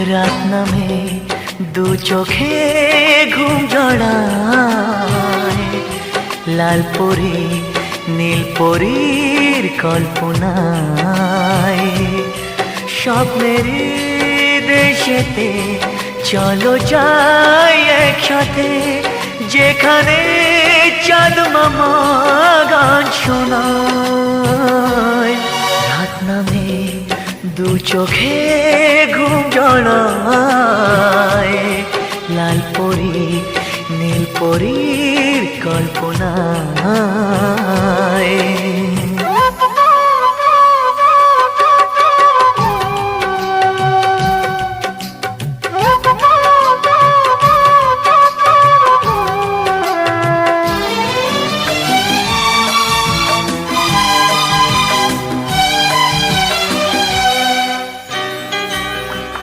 রাত নামে দু চোখে ঘুম জড়ায়, লাল পরি নীল পরীর কল্পনায়। স্বপ্নের দেশেতে চলো যাই একসাথে, যেখানে চাঁদ মামা গান শোনায়। রাত নামে দু চোখে ঘুম জড়ায়, লাল পরি নীল পরীর কল্পনা।